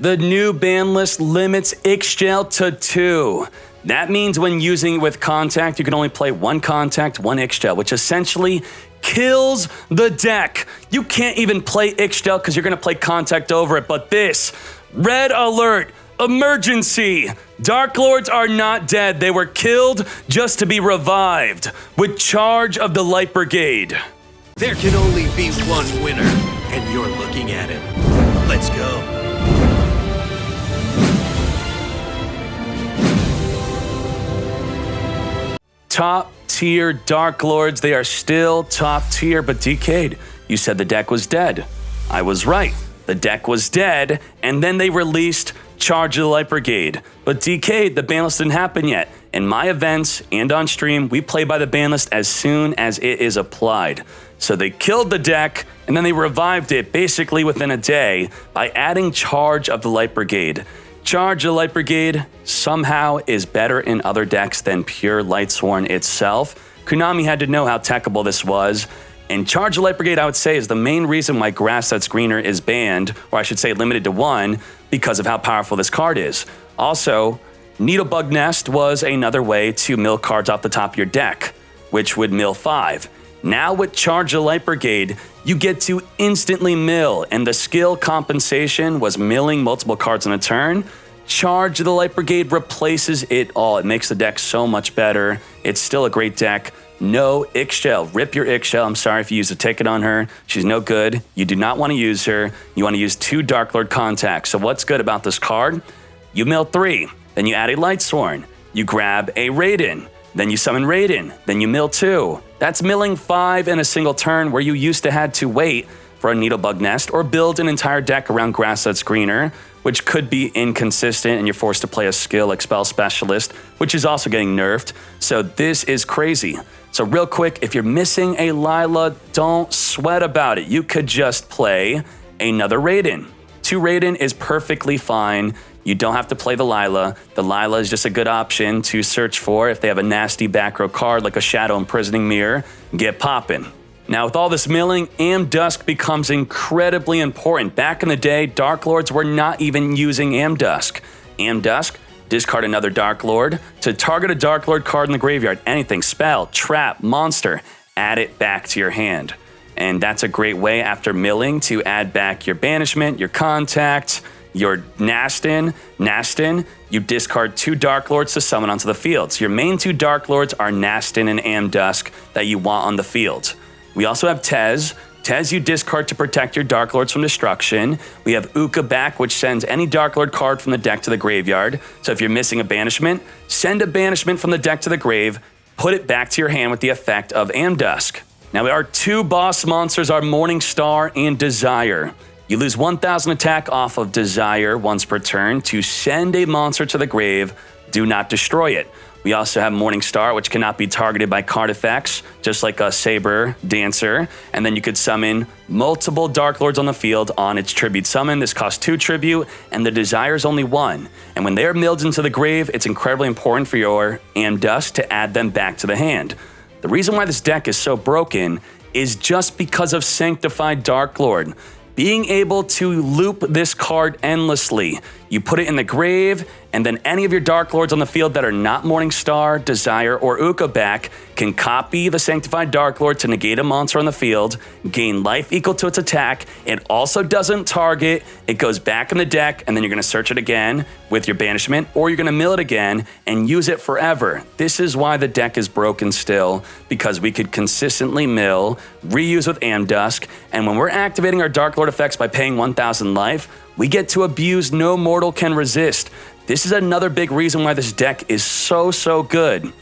The new ban list limits yugioh to 2. That means when using it with contact, you can only play one contact, one yugioh, which essentially kills the deck. You can't even play yugioh because you're going to play contact over it. But this, red alert, emergency. Darklords are not dead. They were killed just to be revived with charge of the Light Brigade. There can only be one winner, and you're looking at it. Let's go. Top tier Darklords, they are still top tier, but Dkayed, you said the deck was dead. I was right. The deck was dead, and then they released Charge of the Light Brigade. But Dkayed, the ban list didn't happen yet. In my events and on stream, we play by the ban list as soon as it is applied. So they killed the deck, and then they revived it basically within a day by adding Charge of the Light Brigade. Charge of the Light Brigade somehow is better in other decks than pure Lightsworn itself. Konami had to know how techable this was. And Charge of the Light Brigade, I would say, is the main reason why Grass That's Greener is banned, or I should say limited to 1, because of how powerful this card is. Also, Needlebug Nest was another way to mill cards off the top of your deck, which would mill 5. Now with Charge of the Light Brigade, you get to instantly mill, and the skill compensation was milling multiple cards in a turn. Charge of the Light Brigade replaces it all. It makes the deck so much better. It's still a great deck. No yugioh. Rip your yugioh. I'm sorry if you used a ticket on her. She's no good. You do not want to use her. You want to use 2 Darklord contacts. So what's good about this card? You mill 3. Then you add a Lightsworn. You grab a Raiden. Then you summon Raiden. Then you mill 2. That's milling 5 in a single turn, where you used to had to wait for a Needlebug Nest or build an entire deck around Grass That's Greener, which could be inconsistent, and you're forced to play a skill like Spell Specialist, which is also getting nerfed. So this is crazy. So real quick, if you're missing a Lila, don't sweat about it. You could just play another Raiden. 2 Raiden is perfectly fine. You don't have to play the Lila. The Lila is just a good option to search for if they have a nasty back row card like a Shadow Imprisoning Mirror. Get poppin'. Now with all this milling, Amdusk becomes incredibly important. Back in the day, Darklords were not even using Amdusk. Amdusk, discard another Darklord. To target a Darklord card in the graveyard, anything, spell, trap, monster, add it back to your hand. And that's a great way after milling to add back your banishment, your contact, your Nastin, you discard 2 Darklords to summon onto the field. So your main 2 Darklords are Nastin and Amdusk that you want on the field. We also have Tez. Tez you discard to protect your Darklords from destruction. We have Uka back, which sends any Darklord card from the deck to the graveyard. So if you're missing a banishment, send a banishment from the deck to the grave, put it back to your hand with the effect of Amdusk. Now our 2 boss monsters are Morningstar and Desire. You lose 1,000 attack off of Desire once per turn to send a monster to the grave. Do not destroy it. We also have Morningstar, which cannot be targeted by card effects, just like a Saber Dancer. And then you could summon multiple Darklords on the field on its tribute summon. This costs 2 tribute, and the Desire is only 1. And when they're milled into the grave, it's incredibly important for your Amdusk to add them back to the hand. The reason why this deck is so broken is just because of Sanctified Darklord. Being able to loop this card endlessly. You put it in the grave, and then any of your Darklords on the field that are not Morningstar, Desire, or Uka back can copy the Sanctified Darklord to negate a monster on the field, gain life equal to its attack. It also doesn't target. It goes back in the deck, and then you're going to search it again with your banishment, or you're going to mill it again and use it forever. This is why the deck is broken still, because we could consistently mill, reuse with Amdusk, and when we're activating our Darklord effects by paying 1,000 life, we get to abuse No Mortal Can Resist. This is another big reason why this deck is so good.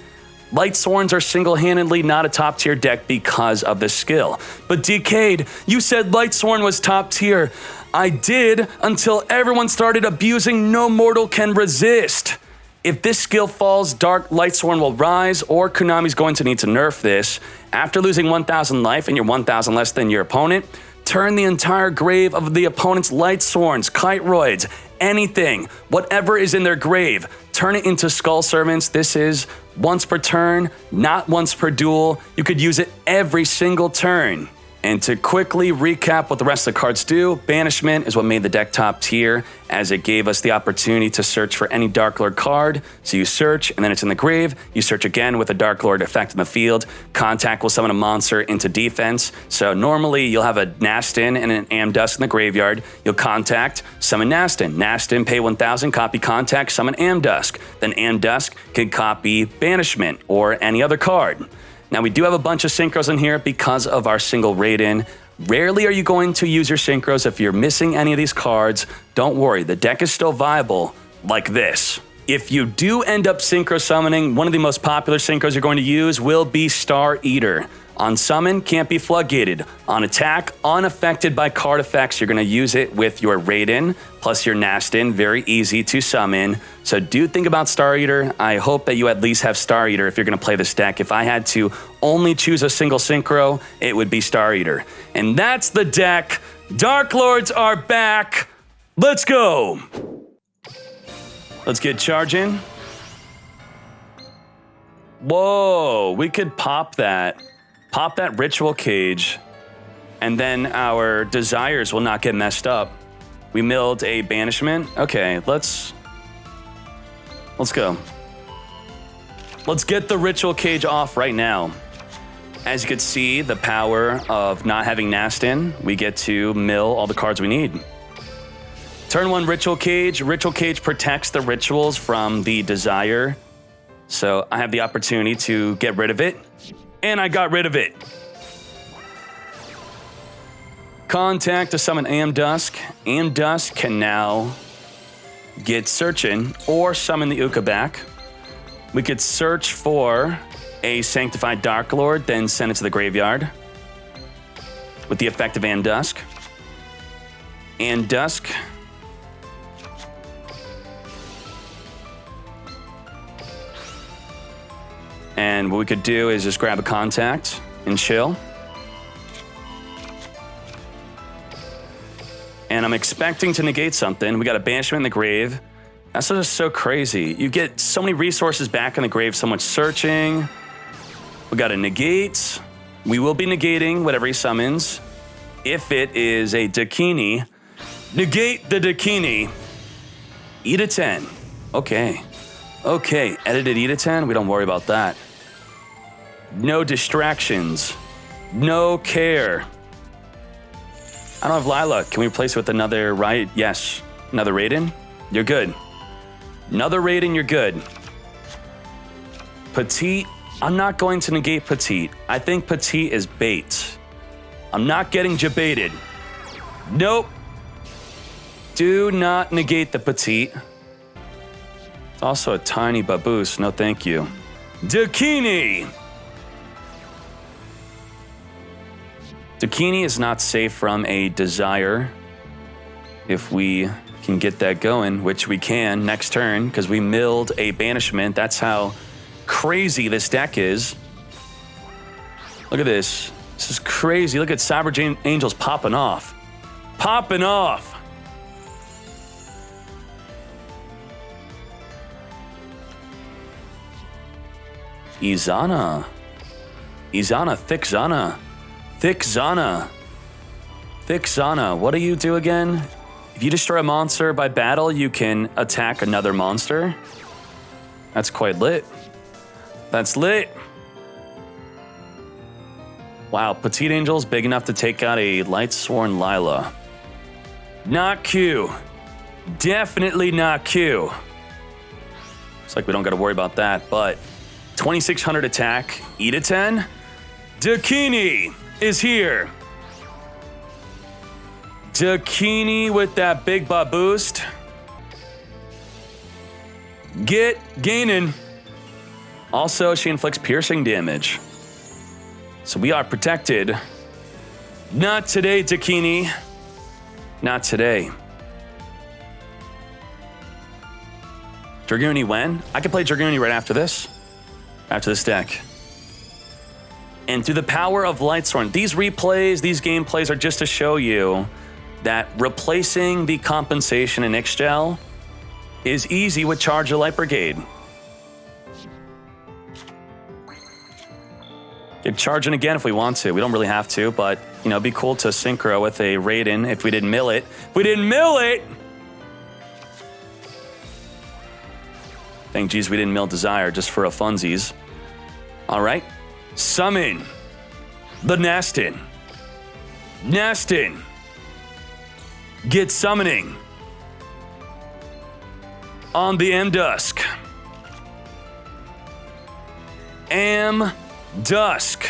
Lightsworns are single-handedly not a top tier deck because of the skill. But Dkayed, you said Lightsworn was top tier. I did until everyone started abusing No Mortal Can Resist. If this skill falls, Dark Lightsworn will rise, or Konami's going to need to nerf this. After losing 1,000 life and you're 1,000 less than your opponent, turn the entire grave of the opponent's Lightsworns, Kiteroids, anything, whatever is in their grave, turn it into Skull Servants. This is once per turn, not once per duel. You could use it every single turn. And to quickly recap what the rest of the cards do, Banishment is what made the deck top tier, as it gave us the opportunity to search for any Darklord card. So you search, and then it's in the grave. You search again with a Darklord effect in the field. Contact will summon a monster into defense. So normally you'll have a Nastin and an Amdusk in the graveyard. You'll contact, summon Nastin. Nastin, pay 1,000, copy Contact, summon Amdusk. Then Amdusk can copy Banishment or any other card. Now, we do have a bunch of synchros in here because of our single raid-in. Rarely are you going to use your synchros. If you're missing any of these cards, don't worry, the deck is still viable, like this. If you do end up synchro summoning, one of the most popular synchros you're going to use will be Star Eater. On summon, can't be floodgated. On attack, unaffected by card effects, you're going to use it with your Raiden plus your Nastin, very easy to summon. So do think about Star Eater. I hope that you at least have Star Eater if you're going to play this deck. If I had to only choose a single synchro, it would be Star Eater. And that's the deck. Darklords are back. Let's go. Let's get charging. Whoa, we could pop that. Pop that ritual cage, and then our desires will not get messed up. We milled a banishment. Okay, let's go. Let's get the ritual cage off right now. As you can see, the power of not having Nastin, we get to mill all the cards we need. Turn 1 ritual cage. Ritual cage protects the rituals from the desire. So I have the opportunity to get rid of it. And I got rid of it. Contact to summon Amdusk. Amdusk can now get searching or summon the Uka back. We could search for a Sanctified Darklord, then send it to the graveyard with the effect of Amdusk. Amdusk. And what we could do is just grab a contact and chill. And I'm expecting to negate something. We got a banishment in the grave. That's just so crazy. You get so many resources back in the grave, so much searching. We got a negate. We will be negating whatever he summons. If it is a Dkayed, negate the Dkayed. Eat a 10. Okay. Okay, edited eat a 10. We don't worry about that. No distractions. No care. I don't have Lila. Can we replace it with another right? Yes. Another Raiden? You're good. Another Raiden, you're good. Petite. I'm not going to negate Petite. I think Petite is bait. I'm not getting jebaited. Nope. Do not negate the Petite. It's also a tiny baboose. No, thank you. Dkayed. Dkayed is not safe from a desire. If we can get that going, which we can next turn, because we milled a banishment. That's how crazy this deck is. Look at this. This is crazy. Look at Cyber Angels popping off. Popping off. Izana. Izana, thick Zana. Thick Zana. Thick Zana. What do you do again? If you destroy a monster by battle, you can attack another monster. That's quite lit. That's lit. Wow, Petite Angel's big enough to take out a Lightsworn Lila. Not Q. Definitely not Q. Looks like we don't got to worry about that, but 2600 attack, eat a 10. Dkayed is here. Dkayed with that big butt boost. Get gaining. Also, she inflicts piercing damage. So we are protected. Not today, Dkayed. Not today. Dragoony when? I could play Dragoony right after this. After this deck. And through the power of Lightsworn, these replays, these gameplays are just to show you that replacing the compensation in Ixchel is easy with Charge the Light Brigade. Could charge in again if we want to. We don't really have to, but, you know, it'd be cool to synchro with a Raiden if we didn't mill it. If we didn't mill it! Thank geez we didn't mill Desire just for a funsies. All right. Summon the Nastin. Nastin. Get summoning on the Dusk. Dusk.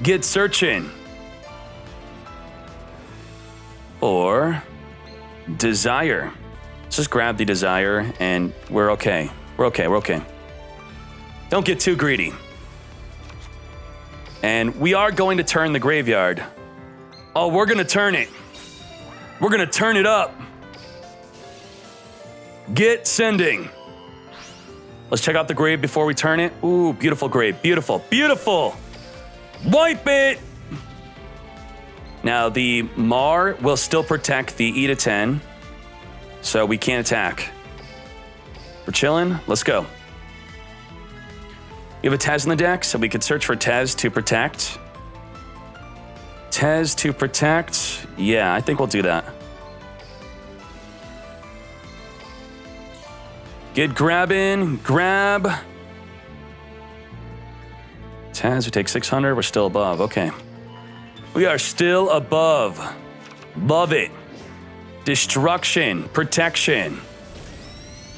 Get searching for Desire. Let's just grab the Desire and we're okay. We're okay. Don't get too greedy. And we are going to turn the graveyard. Oh, we're going to turn it. We're going to turn it up. Get sending. Let's check out the grave before we turn it. Ooh, beautiful grave. Beautiful. Wipe it. Now, the Mar will still protect the E to 10, so we can't attack. We're chilling. Let's go. We have a Tez in the deck, so we could search for Tez to protect. Tez to protect. Yeah, I think we'll do that. Get grabbing. Grab. Tez, we take 600. We're still above. Okay. We are still above. Love it. Destruction. Protection.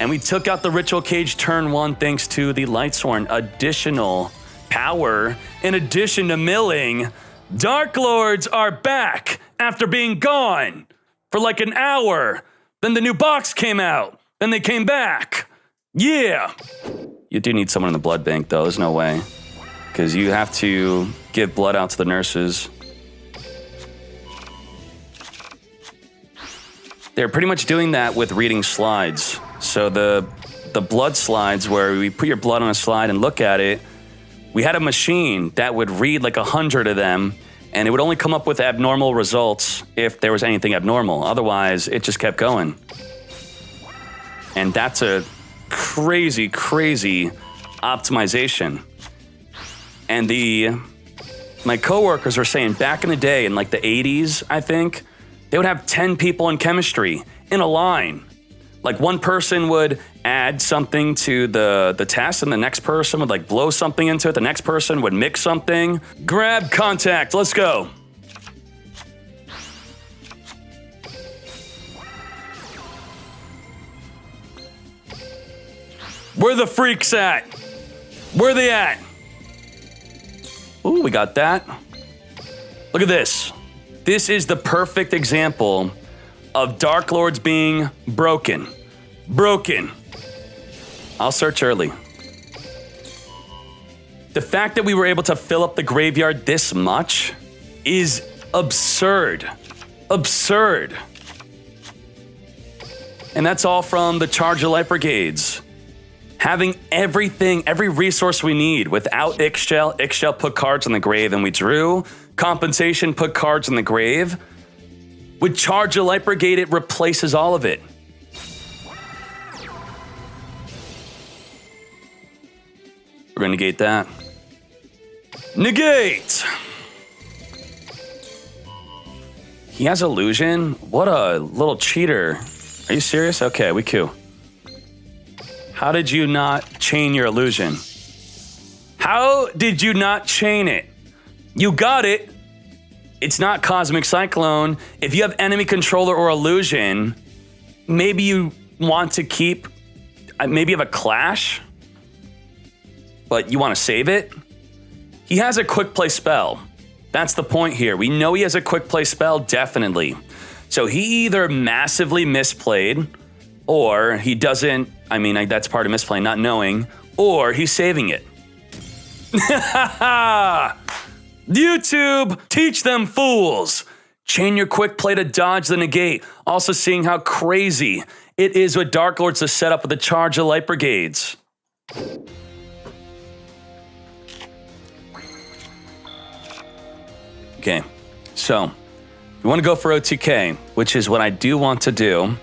And we took out the Ritual Cage turn 1 thanks to the Lightsworn. Additional power. In addition to milling, Darklords are back after being gone for like an hour. Then the new box came out. Then they came back. Yeah. You do need someone in the blood bank, though. There's no way. Because you have to give blood out to the nurses. They're pretty much doing that with reading slides. So the blood slides where we put your blood on a slide and look at it, we had a machine that would read like 100 of them, and it would only come up with abnormal results if there was anything abnormal. Otherwise, it just kept going. And that's a crazy, crazy optimization. And my coworkers were saying back in the day, in like the 80s, I think, they would have 10 people in chemistry in a line. Like one person would add something to the test, and the next person would like blow something into it. The next person would mix something. Grab contact. Let's go. Where the freaks at? Where they at? Ooh, we got that. Look at this. This is the perfect example of Darklords being broken. Broken. I'll search early. The fact that we were able to fill up the graveyard this much is absurd. Absurd. And that's all from the Charge of Light Brigades. Having everything, every resource we need without Ixchel. Ixchel put cards in the grave and we drew. Compensation put cards in the grave. With Charge of Light Brigade, it replaces all of it. We're gonna negate that. Negate! He has illusion? What a little cheater. Are you serious? Okay, we queue. How did you not chain your illusion? How did you not chain it? You got it. It's not Cosmic Cyclone. If you have enemy controller or illusion, maybe you want to keep, maybe you have a clash, but you want to save it. He has a quick play spell. That's the point here. We know he has a quick play spell, definitely. So he either massively misplayed, or he doesn't, that's part of misplaying, not knowing, or he's saving it. YouTube, teach them fools. Chain your quick play to dodge the negate. Also seeing how crazy it is with Darklords to set up with the Charge of Light Brigades. Okay, so we want to go for OTK, which is what I do want to do.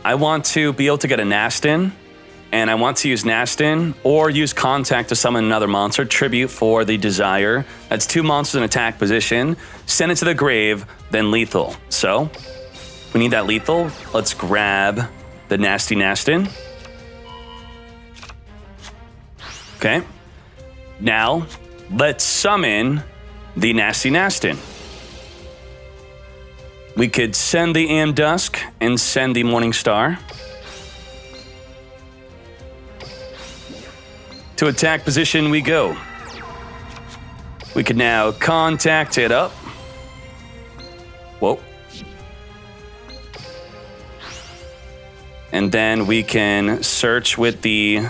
I want to be able to get a Nastin and I want to use Nastin or use Contact to summon another monster. Tribute for the Desire. That's 2 monsters in attack position. Send it to the grave, then lethal. So, we need that lethal. Let's grab the Nasty Nastin. Okay. Now, let's summon the Nasty Nastin. We could send the Amdusk and send the Morning Star. To attack position we go. We could now contact it up. Whoa. And then we can search with the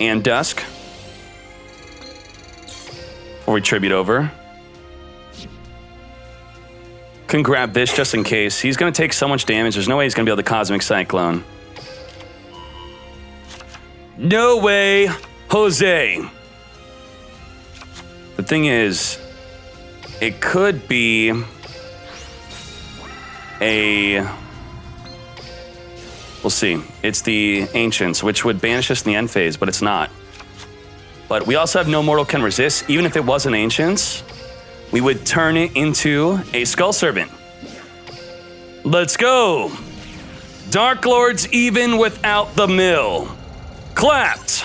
Amdusk. Before we tribute over. Can grab this just in case. He's going to take so much damage. There's no way he's going to be able to Cosmic Cyclone. No way, Jose. The thing is, it could be a... We'll see. It's the Ancients, which would banish us in the end phase, but it's not. But we also have No Mortal Can Resist. Even if it wasn't Ancients, we would turn it into a Skull Servant. Let's go. Darklords even without the mill. Clapped.